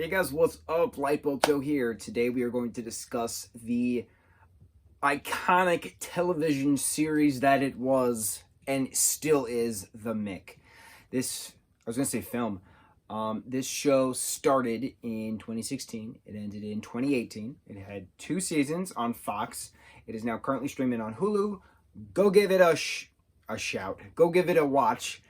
Hey guys, what's up? Lightboltjoe here. Today we are going to discuss the iconic television series that it was and still is, The Mick. I was going to say film. This show started in 2016. It ended in 2018. It had 2 seasons on Fox. It is now currently streaming on Hulu. Go give it a shout. Go give it a watch.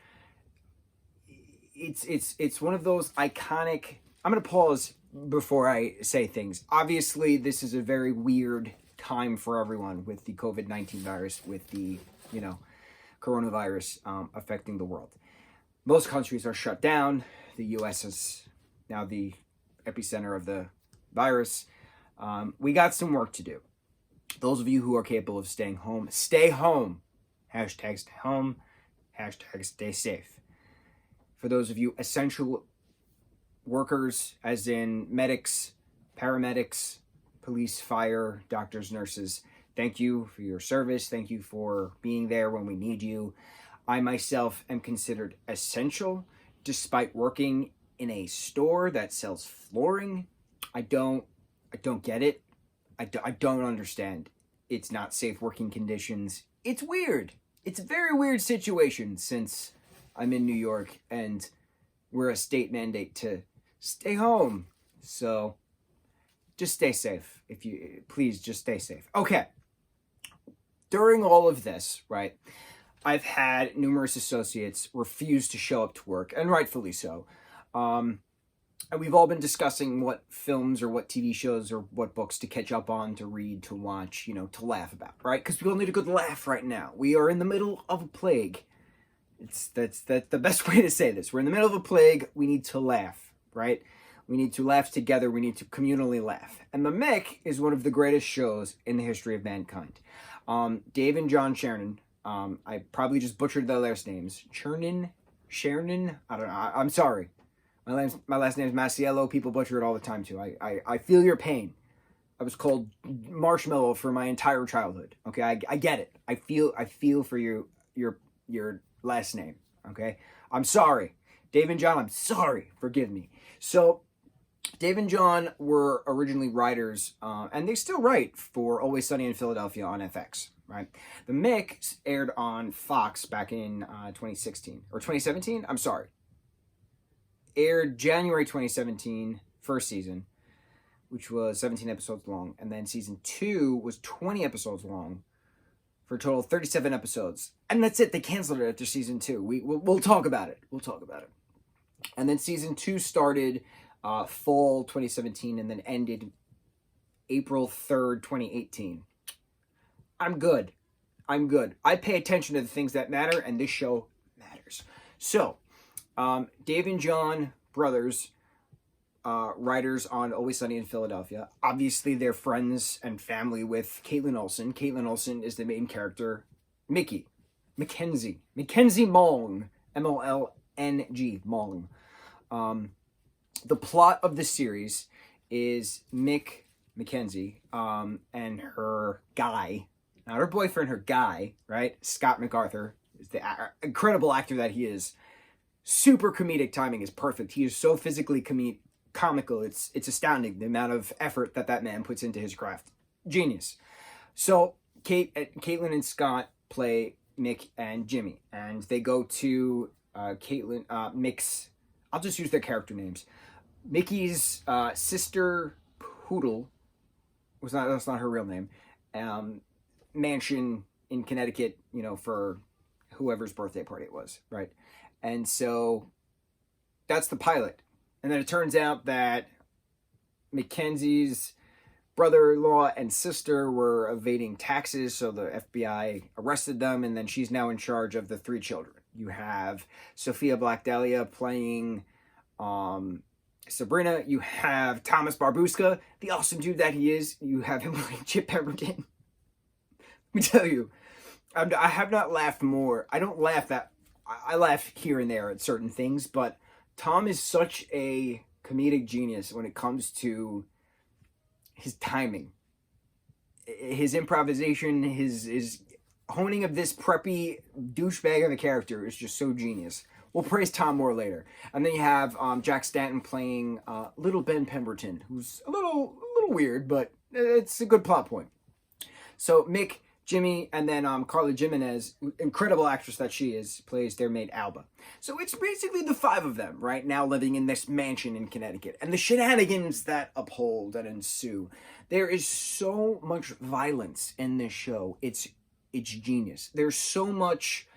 It's one of those iconic. I'm going to pause before I say things. Obviously, this is a very weird time for everyone with the COVID-19 virus, with the, coronavirus affecting the world. Most countries are shut down. The U.S. is now the epicenter of the virus. We got some work to do. Those of you who are capable of staying home, stay home. Hashtag stay home. Hashtag stay safe. For those of you essential workers, as in medics, paramedics, police, fire, doctors, nurses, thank you for your service. Thank you for being there when we need you. I myself am considered essential despite working in a store that sells flooring. I don't get it. I don't understand. It's not safe working conditions. It's weird. It's a very weird situation since I'm in New York and we're a state mandate to stay home. So just stay safe. Please just stay safe. Okay. During all of this, right, I've had numerous associates refuse to show up to work, and rightfully so. And we've all been discussing what films or what TV shows or what books to catch up on, to read, to watch, to laugh about, right? Because we all need a good laugh right now. We are in the middle of a plague. That's the best way to say this. We're in the middle of a plague. We need to laugh, right? We need to laugh together. We need to communally laugh. And The Mick is one of the greatest shows in the history of mankind. Dave and John Chernin. I probably just butchered their last names. Chernin? I don't know. I'm sorry. My last name is Masiello. People butcher it all the time too. I feel your pain. I was called Marshmallow for my entire childhood. Okay, I get it. I feel for your last name. Okay, I'm sorry. Dave and John, I'm sorry. Forgive me. So, Dave and John were originally writers, and they still write for Always Sunny in Philadelphia on FX, right? The Mick aired on Fox back in 2016, or 2017? I'm sorry. Aired January 2017, first season, which was 17 episodes long, and then season 2 was 20 episodes long, for a total of 37 episodes. And that's it. They canceled it after season 2. We'll talk about it. And then season 2 started fall 2017 and then ended April 3rd, 2018. I'm good. I pay attention to the things that matter, and this show matters. So, Dave and John, brothers, writers on Always Sunny in Philadelphia. Obviously, they're friends and family with Caitlin Olsen. Caitlin Olsen is the main character. Mackenzie Mong, Molng, Mong. The plot of the series is Mackenzie, and her guy, not her boyfriend, her guy, right? Scott MacArthur is the incredible actor that he is. Super comedic timing is perfect. He is so physically comical. It's astounding the amount of effort that man puts into his craft. Genius. So Caitlin and Scott play Mick and Jimmy, and they go to Mick's. I'll just use their character names. Mickey's sister Poodle that's not her real name. Mansion in Connecticut, for whoever's birthday party it was, right? And so that's the pilot. And then it turns out that Mackenzie's brother-in-law and sister were evading taxes, so the FBI arrested them, and then she's now in charge of the 3 children. You have Sophia Black-Dahlia playing Sabrina. You have Thomas Barbuska, the awesome dude that he is. You have him playing Chip Pemberton. Let me tell you, I have not laughed more. I don't laugh that... I laugh here and there at certain things, but Tom is such a comedic genius when it comes to his timing, his improvisation, his honing of this preppy douchebag of a character is just so genius. We'll praise Tom more later. And then you have Jack Stanton playing little Ben Pemberton, who's a little weird, but it's a good plot point. So Mick, Jimmy, and then Carla Jimenez, incredible actress that she is, plays their maid Alba. So it's basically the five of them, right, now living in this mansion in Connecticut. And the shenanigans that uphold and ensue. There is so much violence in this show. It's genius. There's so much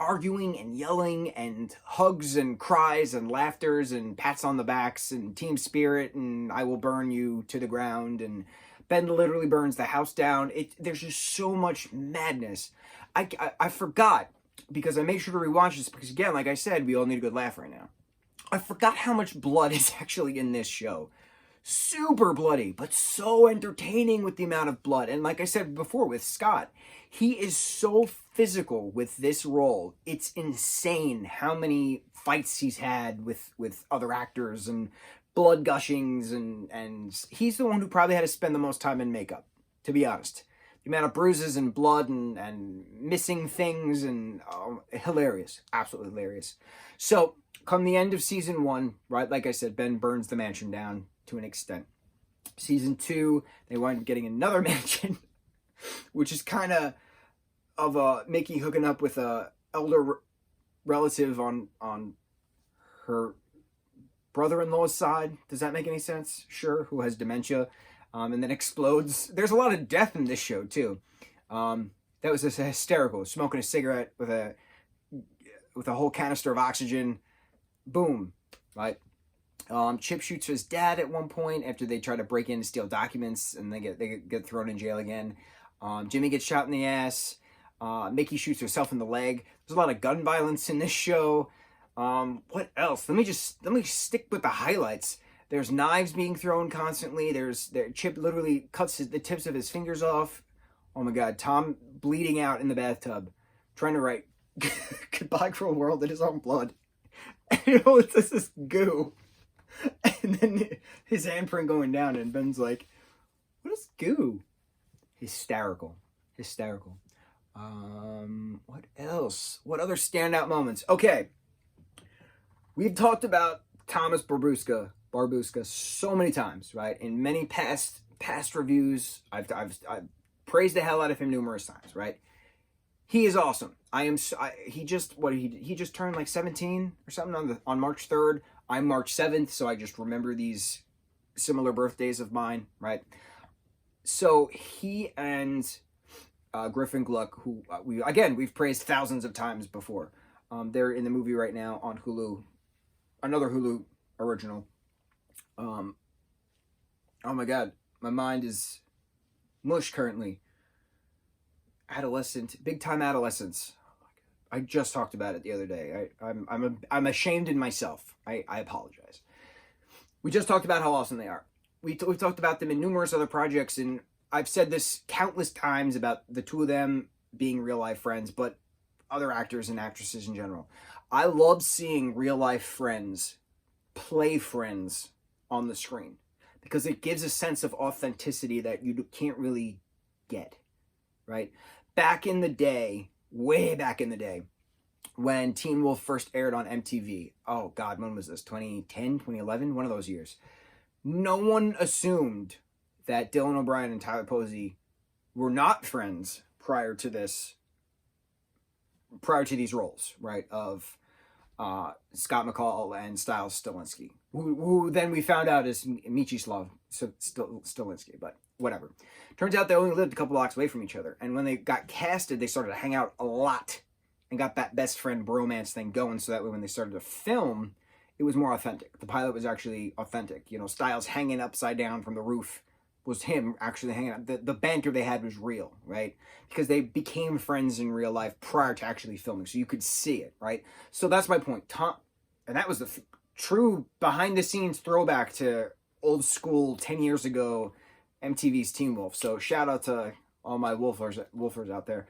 arguing and yelling and hugs and cries and laughters and pats on the backs and team spirit and I will burn you to the ground and Ben literally burns the house down. There's just so much madness. I forgot, because I made sure to rewatch this, because again, like I said, we all need a good laugh right now. I forgot how much blood is actually in this show. Super bloody, but so entertaining with the amount of blood. And like I said before with Scott, he is so physical with this role. It's insane how many fights he's had with other actors and blood gushings, and he's the one who probably had to spend the most time in makeup, to be honest. The amount of bruises and blood and missing things, and hilarious, absolutely hilarious. So come the end of season 1, right, like I said, Ben burns the mansion down to an extent. Season 2, they wind up getting another mansion, which is kind of Mickey hooking up with a elder relative on her brother-in-law's side. Does that make any sense? Sure. Who has dementia, and then explodes. There's a lot of death in this show too. That was just hysterical. Smoking a cigarette with a whole canister of oxygen. Boom. Right. Chip shoots his dad at one point after they try to break in and steal documents, and they get thrown in jail again. Jimmy gets shot in the ass. Mickey shoots herself in the leg. There's a lot of gun violence in this show. What else? Let me stick with the highlights. There's knives being thrown constantly. Chip literally cuts the tips of his fingers off. Oh my God. Tom bleeding out in the bathtub, trying to write goodbye cruel world in his own blood. And it's just this goo. And then his handprint going down, and Ben's like, what is goo? Hysterical. What else? What other standout moments? Okay. We've talked about Thomas Barbuska so many times, right? In many past reviews, I've praised the hell out of him numerous times, right? He is awesome. He just turned like 17 or something on March 3rd. I'm March 7th, so I just remember these similar birthdays of mine, right? So he and Griffin Gluck, who we've praised thousands of times before. They're in the movie right now on Hulu. Another Hulu original. Oh my God, my mind is mush currently. Big time adolescence. I just talked about it the other day. I'm ashamed in myself. I apologize. We just talked about how awesome they are. We've talked about them in numerous other projects, and I've said this countless times about the two of them being real life friends, but other actors and actresses in general. I love seeing real life friends play friends on the screen, because it gives a sense of authenticity that you can't really get, right? Back in the day, way back in the day, when Teen Wolf first aired on MTV, oh God, when was this? 2010, 2011? One of those years. No one assumed that Dylan O'Brien and Tyler Posey were not friends prior to these roles, right, of Scott McCall and Styles Stilinski, who then we found out is Mieczysław Stilinski, but whatever. Turns out they only lived a couple blocks away from each other, and when they got casted, they started to hang out a lot and got that best friend bromance thing going, so that way when they started to film, it was more authentic. The pilot was actually authentic. You know, Styles hanging upside down from the roof was him actually hanging out. The banter they had was real, right? Because they became friends in real life prior to actually filming, so you could see it, right? So that's my point. And that was the true behind-the-scenes throwback to old school 10 years ago MTV's Teen Wolf. So shout out to all my wolfers out there.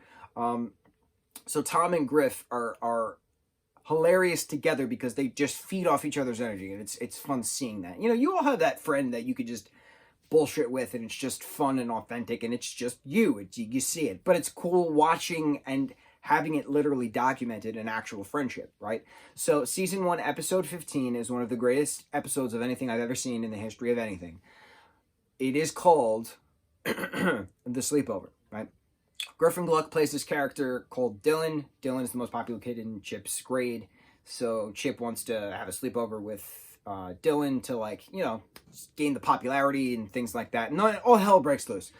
So Tom and Griff are hilarious together because they just feed off each other's energy, and it's fun seeing that. You know, you all have that friend that you could just bullshit with, and it's just fun and authentic, and it's just you see it. But it's cool watching and having it literally documented an actual friendship, right? So season 1, episode 15 is one of the greatest episodes of anything I've ever seen in the history of anything. It is called The Sleepover, right? Griffin Gluck plays this character called Dylan. Dylan is the most popular kid in Chip's grade. So Chip wants to have a sleepover with Dylan to, like, you know, gain the popularity and things like that. And all hell breaks loose.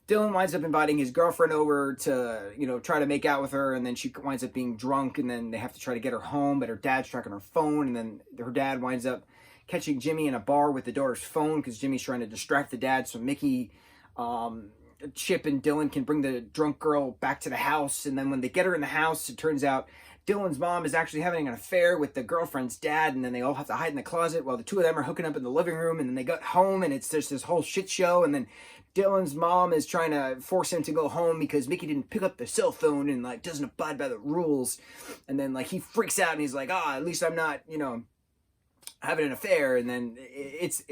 Dylan winds up inviting his girlfriend over to, you know, try to make out with her, and then she winds up being drunk, and then they have to try to get her home, but her dad's tracking her phone, and then her dad winds up catching Jimmy in a bar with the daughter's phone because Jimmy's trying to distract the dad so Mickey, Chip, and Dylan can bring the drunk girl back to the house. And then when they get her in the house, it turns out Dylan's mom is actually having an affair with the girlfriend's dad, and then they all have to hide in the closet while the two of them are hooking up in the living room, and then they got home, and it's just this whole shit show, and then Dylan's mom is trying to force him to go home because Mickey didn't pick up the cell phone and, like, doesn't abide by the rules, and then, like, he freaks out, and he's like, at least I'm not, you know, having an affair, and then it's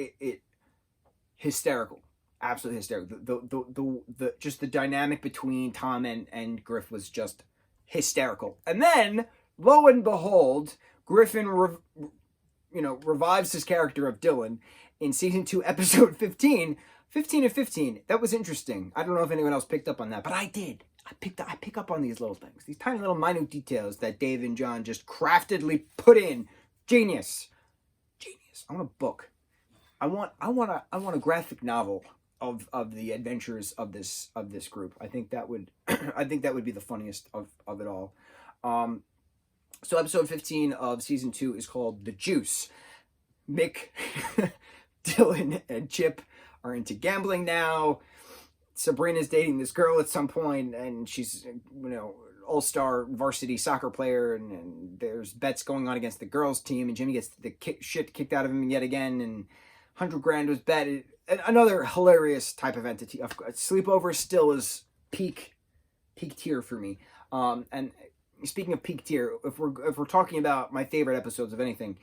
hysterical. Absolutely hysterical. The just the dynamic between Tom and Griff was just hysterical. And then, lo and behold, Griffin revives his character of Dylan in season 2, episode 15. 15 and 15. That was interesting. I don't know if anyone else picked up on that, but I did. I pick up on these little things, these tiny little minute details that Dave and John just craftedly put in. Genius. I want a book. I want a graphic novel of the adventures of this group. I think that would be the funniest of it all. So episode 15 of season 2 is called The Juice. Mick, Dylan, and Chip are into gambling now. Sabrina's dating this girl at some point, and she's, you know, all-star varsity soccer player, and there's bets going on against the girls' team, and Jimmy gets the shit kicked out of him yet again, and $100,000 was bet. Another hilarious type of entity. Sleepover still is peak tier for me. And speaking of peak tier, if we're talking about my favorite episodes of anything,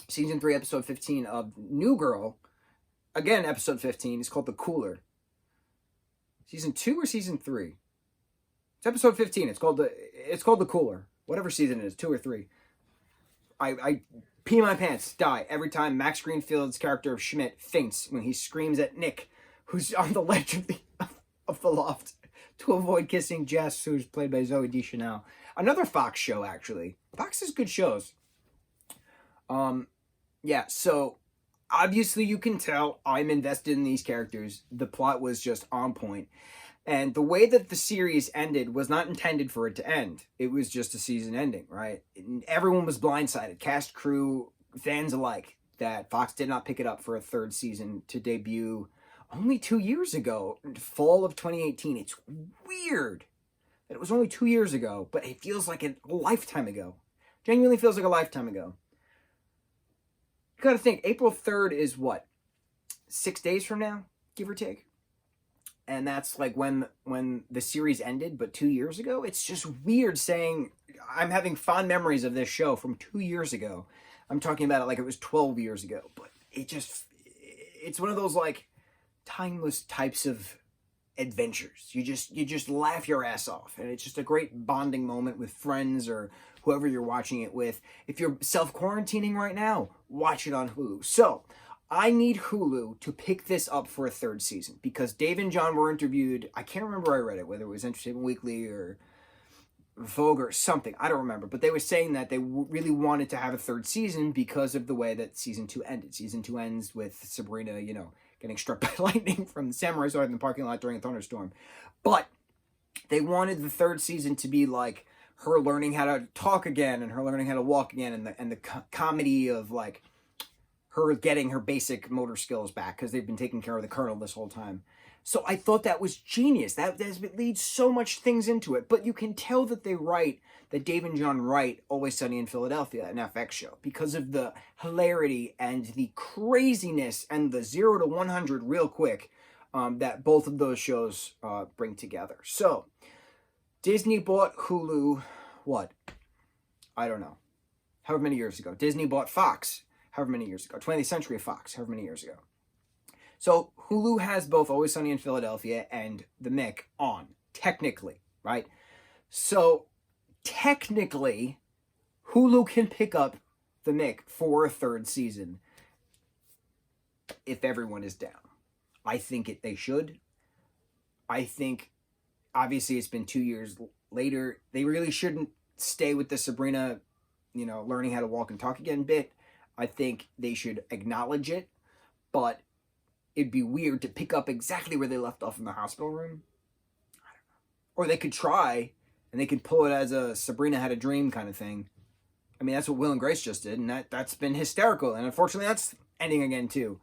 season 3, episode 15 of New Girl, again episode 15, is called The Cooler. Season 2 or season 3? It's episode 15. It's called The Cooler. Whatever season it is, 2 or 3. I pee my pants, die every time Max Greenfield's character of Schmidt faints when he screams at Nick, who's on the ledge of the loft, to avoid kissing Jess, who's played by Zooey Deschanel. Another Fox show, actually. Fox has good shows. Yeah, so obviously you can tell I'm invested in these characters. The plot was just on point. And the way that the series ended was not intended for it to end. It was just a season ending, right? Everyone was blindsided, cast, crew, fans alike, that Fox did not pick it up for a 3rd season to debut only 2 years ago, fall of 2018. It's weird that it was only 2 years ago, but it feels like a lifetime ago. Genuinely feels like a lifetime ago. You gotta think, April 3rd is what? 6 days from now, give or take? And that's like when the series ended, but 2 years ago? It's just weird saying I'm having fond memories of this show from 2 years ago. I'm talking about it like it was 12 years ago. But it's one of those, like, timeless types of adventures. You just laugh your ass off. And it's just a great bonding moment with friends or whoever you're watching it with. If you're self-quarantining right now, watch it on Hulu. So I need Hulu to pick this up for a 3rd season because Dave and John were interviewed. I can't remember where I read it, whether it was Entertainment Weekly or Vogue or something. I don't remember. But they were saying that they really wanted to have a 3rd season because of the way that season 2 ended. Season 2 ends with Sabrina, you know, getting struck by lightning from the samurai sword in the parking lot during a thunderstorm. But they wanted the 3rd season to be like her learning how to talk again and her learning how to walk again and the comedy of, like, her getting her basic motor skills back because they've been taking care of the Colonel this whole time. So I thought that was genius. That leads so much things into it. But you can tell that that Dave and John write Always Sunny in Philadelphia, an FX show, because of the hilarity and the craziness and the 0 to 100 real quick that both of those shows bring together. So Disney bought Hulu, what? I don't know. However many years ago. Disney bought Fox. However many years ago. 20th Century Fox, however many years ago. So Hulu has both Always Sunny in Philadelphia and The Mick on, technically, right? So technically, Hulu can pick up the Mick for a third season if everyone is down. I think they should. I think, obviously, it's been 2 years later. They really shouldn't stay with the Sabrina, learning how to walk and talk again bit. I think they should acknowledge it, but it'd be weird to pick up exactly where they left off in the hospital room. I don't know. Or they could try, and they could pull it as a Sabrina Had a Dream kind of thing. I mean, that's what Will and Grace just did, and that's been hysterical. And unfortunately, that's ending again, too.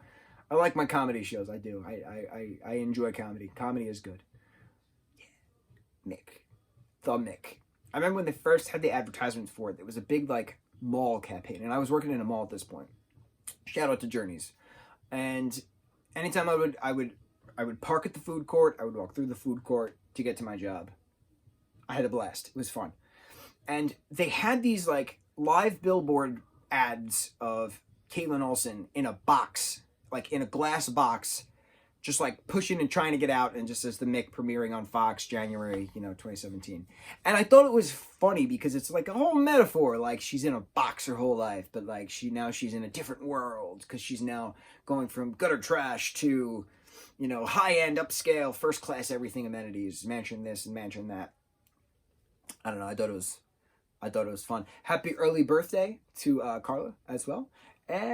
I like my comedy shows. I do. I enjoy comedy. Comedy is good. Yeah. Mick. The Mick. I remember when they first had the advertisements for it. It was a big, mall campaign. And I was working in a mall at this point. Shout out to Journeys. And anytime I would park at the food court. I would walk through the food court to get to my job. I had a blast. It was fun. And they had these, live billboard ads of Caitlin Olsen in a box, in a glass box, just pushing and trying to get out, and just says the Mick premiering on Fox January 2017. And I thought it was funny because it's a whole metaphor, she's in a box her whole life, but she's in a different world because she's now going from gutter trash to high-end upscale first class everything amenities, mansion this and mansion that. I don't know, I thought it was fun. Happy early birthday to Carla as well. And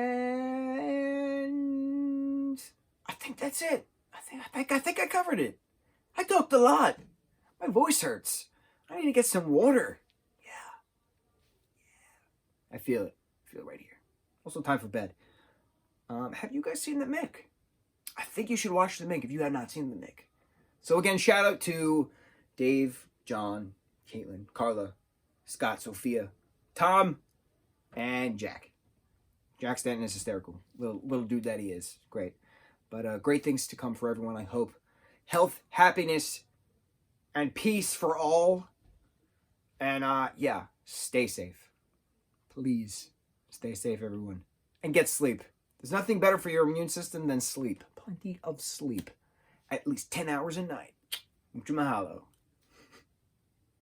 I think that's it. I think I covered it. I talked a lot. My voice hurts. I need to get some water. Yeah. I feel it. I feel it right here. Also time for bed. Have you guys seen the Mick? I think you should watch the Mick if you have not seen the Mick. So again, shout out to Dave, John, Caitlin, Carla, Scott, Sophia, Tom, and Jack. Jack Stanton is hysterical. Little dude that he is. Great. But great things to come for everyone, I hope. Health, happiness, and peace for all. And stay safe. Please stay safe, everyone. And get sleep. There's nothing better for your immune system than sleep. Plenty of sleep. At least 10 hours a night. Mucho mahalo.